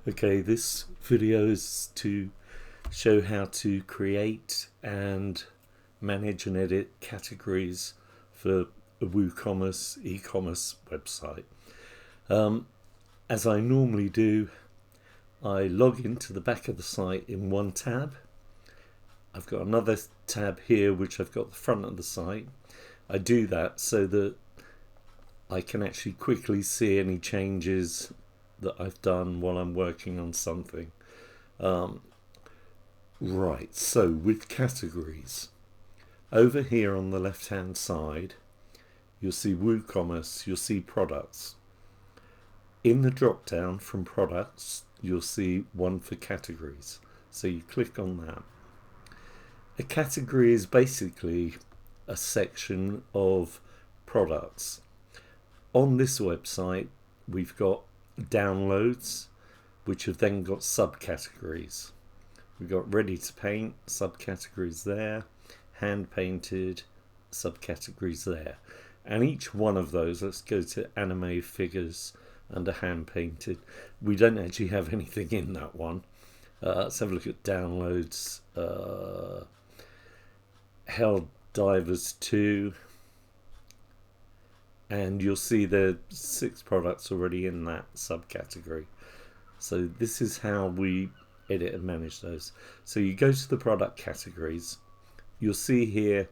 Okay, this video is to show how to create and manage and edit categories for a Woocommerce e-commerce website. As I normally do, I log into the back of the site in one tab. I've got another tab here which I've got the front of the site. I do that so that I can actually quickly see any changes that I've done while I'm working on something. Right, so with categories, over here on the left hand side, you'll see Woocommerce, you'll see products. In the drop down from products, you'll see one for categories. So you click on that. A category is basically a section of products. On this website, we've got downloads, which have then got subcategories. We've got ready to paint, subcategories there, hand painted, subcategories there. And each one of those, let's go to anime figures under hand painted. We don't actually have anything in that one. Let's have a look at downloads. Hell Divers 2. And you'll see there are 6 products already in that subcategory. So this is how we edit and manage those. So you go to the product categories. You'll see here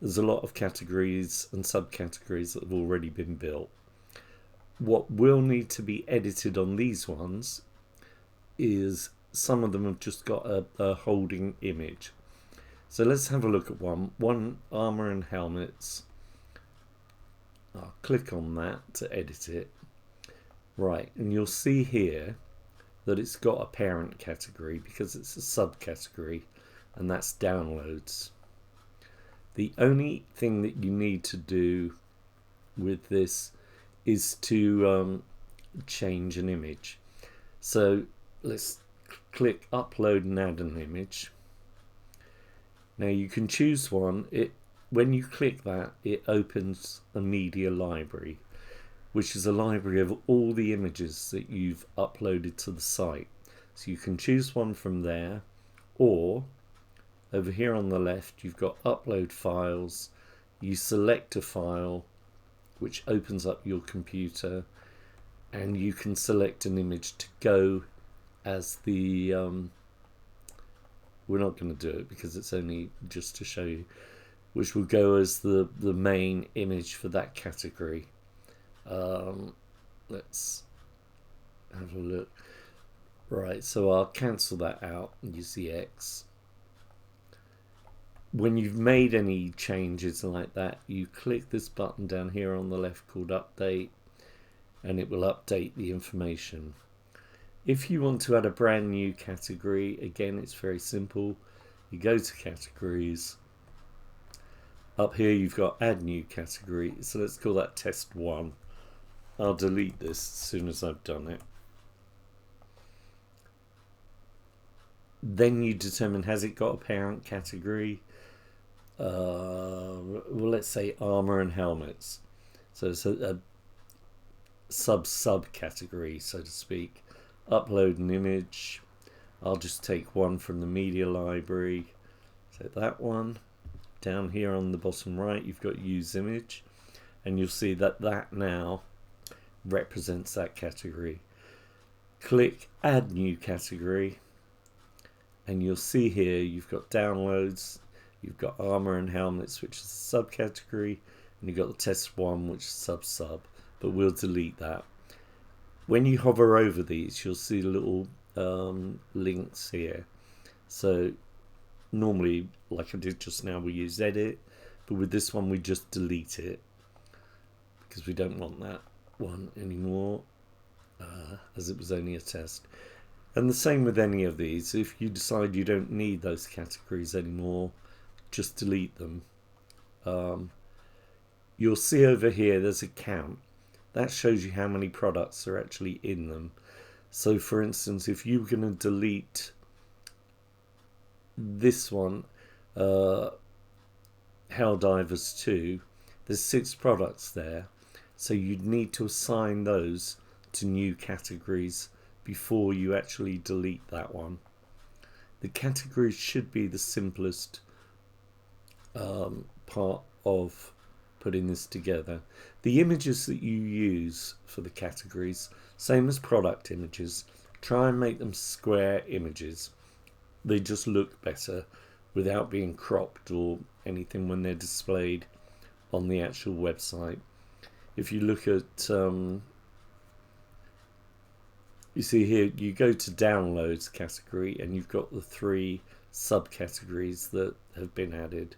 there's a lot of categories and subcategories that have already been built. What will need to be edited on these ones is some of them have just got a holding image. So let's have a look at one armor and helmets. I'll click on that to edit it. Right, and you'll see here that it's got a parent category because it's a subcategory, and that's downloads. The only thing that you need to do with this is to change an image. So let's click upload and add an image. Now you can choose one. When you click that, it opens a media library, which is a library of all the images that you've uploaded to the site. So you can choose one from there, or over here on the left, you've got upload files. You select a file, which opens up your computer, and you can select an image to go as the, we're not going to do it because it's only just to show you, which will go as the main image for that category. Let's have a look. Right, so I'll cancel that out and use the X. When you've made any changes like that, you click this button down here on the left called update, and it will update the information. If you want to add a brand new category, again, it's very simple. You go to categories. Up here you've got add new category, so let's call that test 1. I'll delete this as soon as I've done it. Then you determine, has it got a parent category? Well, let's say armor and helmets. So it's a sub category, so to speak. Upload an image. I'll just take one from the media library. So that one. Down here on the bottom right, you've got use image, and you'll see that now represents that category. Click add new category, and you'll see here you've got downloads, you've got armor and helmets, which is a subcategory, and you've got the test 1, which is sub, but we'll delete that. When you hover over these, you'll see little links here. So normally, like I did just now, we use edit, but with this one we just delete it because we don't want that one anymore, as it was only a test. And the same with any of these. If you decide you don't need those categories anymore, just delete them. You'll see over here there's a count. That shows you how many products are actually in them. So for instance, if you're going to delete this one, Hell Divers 2, there's 6 products there, so you'd need to assign those to new categories before you actually delete that one. The categories should be the simplest part of putting this together. The images that you use for the categories, same as product images, try and make them square images. They just look better without being cropped or anything when they're displayed on the actual website. If you look at you see here, you go to downloads category and you've got the 3 subcategories that have been added,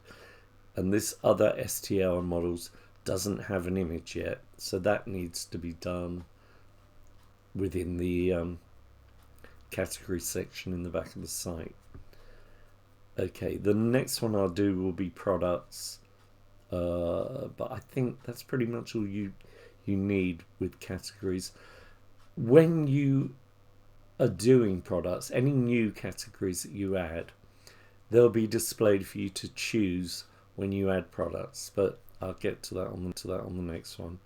and this other STL and models doesn't have an image yet, so that needs to be done within the category section in the back of the site. Okay, the next one I'll do will be products, but I think that's pretty much all you need with categories. When you are doing products, any new categories that you add, they'll be displayed for you to choose when you add products, but I'll get to that on the next one.